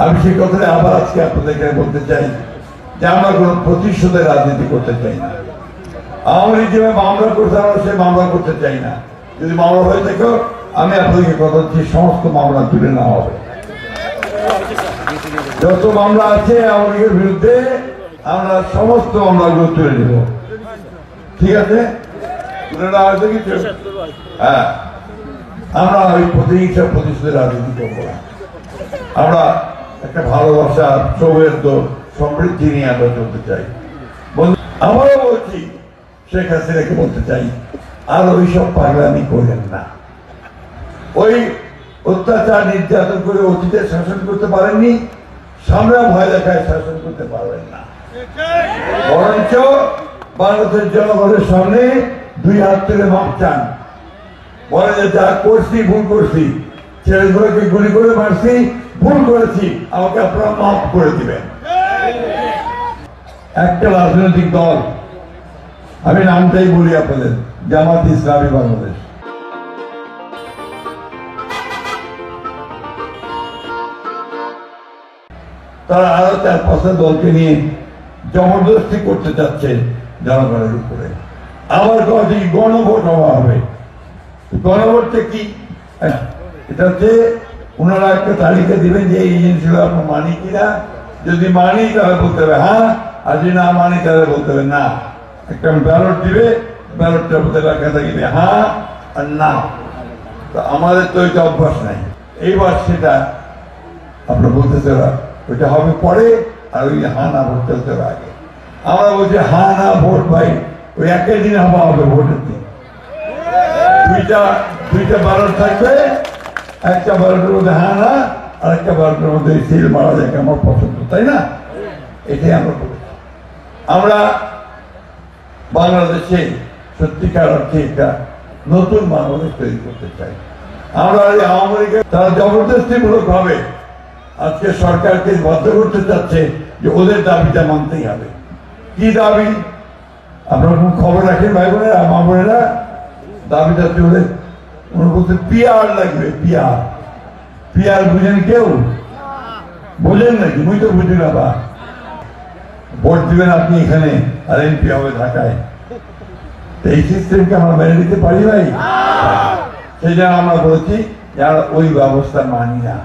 আমি সেই কথাটা আবার আজকে আপনাদেরকে বলতে চাই যে আমরা কোনো প্রতিশোধের রাজনীতি করতে চাই না। আওয়ামী লীগ যেভাবে মামলা করতে আমরা সে মামলা করতে চাই না। যদি মামলা হয়ে থাকে আমি আপনাদেরকে কথা দিচ্ছি সমস্ত মামলা তুলে নেওয়া হবে। যত মামলা আছে আওয়ামী লীগের বিরুদ্ধে আমরা সমস্ত মামলাগুলো তুলে নেব। ঠিক আছে, তুলে নেওয়া হয়েছে কিছু? হ্যাঁ, আমরা ওই প্রতিহিংসা প্রতিশোধের রাজনীতি করবো না। আমরা একটা ভালোবাসা, সৌহার্দ্য, সমৃদ্ধি নিয়ে আমরা চলতে চাই। আমারও বলছি, শেখ হাসিনাকে বলতে চাই, আর ওইসব পাগলামি করেন না। ওই অত্যাচার নির্যাতন করে অতীতে শাসন করতে পারেননি, সামনে ভয় দেখায় শাসন করতে পারবেন না। বরঞ্চ বাংলাদেশের জনগণের সামনে দুই হাত তুলে মাপ চান, বলে যে যা করছি ভুল করছি, ছেলেগুলোকে গুলি করে মারছি, ভুল করেছি, আমাকে আপনারা মাফ করে দিবেন। একটা রাজনৈতিক দল, আমি নামটাই বলি আপনাদের, জামাত ইসলামী বাংলাদেশ, তারা আরো 4-5টা দলকে নিয়ে জবরদস্তি করতে চাচ্ছে জনগণের উপরে। আমার কথা গণভোট হওয়া হবে। গণভোটটা কি? এটা হচ্ছে ওনারা একটা তালিকা দিবেন যে এই জিনিসগুলো আমরা মানি কিনা। যদি মানি তাহলে বলতে হবে হ্যাঁ, আর যদি না মানি তাহলে বলতে হবে না। একটা ব্যালট দিবে, ব্যালটটার মধ্যে লেখা থাকবে হ্যাঁ আর না। তো আমাদের তো ওইটা অভ্যাস নাই। এইবার সেটা আমরা বলতেছে ওইটা হবে পরে, আর ওই হ্যাঁ না ভোট চলতে হবে আগে। আমরা বলছি হ্যাঁ না ভোট ভাই ওই একই দিন হওয়া হবে, ভোটের দিন দুইটা ব্যালট থাকবে, একটা ব্যালটের মধ্যে হ্যাঁ না, আর একটা ব্যালটের মধ্যে সিল মারা যায় আমার পছন্দ, তাই না? এটাই আমরা করি। আমরা বাংলাদেশে সত্যিকার অর্থে একটা নতুন বাংলাদেশ তৈরি করতে চাই। আমরা আওয়ামী লীগের তারা জবরদস্তিমূলক ভাবে আজকে সরকারকে বাধ্য করতে চাচ্ছে যে ওদের দাবিটা মানতেই হবে। কি দাবি? আপনারা কোন খবর রাখেন ভাই বোনেরা, মা বোনেরা? দাবিটা চলে উনি বলতে পিয়ার লাগবে। পিয়ার বুঝেন কেউ? বোঝেন নাকি? মুই তো বুঝি না। বা ভোট দিবেন আপনি এখানে আর এমপি হবে ঢাকায়, এই সিস্টেমকে আমরা মেনে নিতে পারি ভাই? সেই জন্য আমরা বলছি যে ওই ব্যবস্থা মানি না।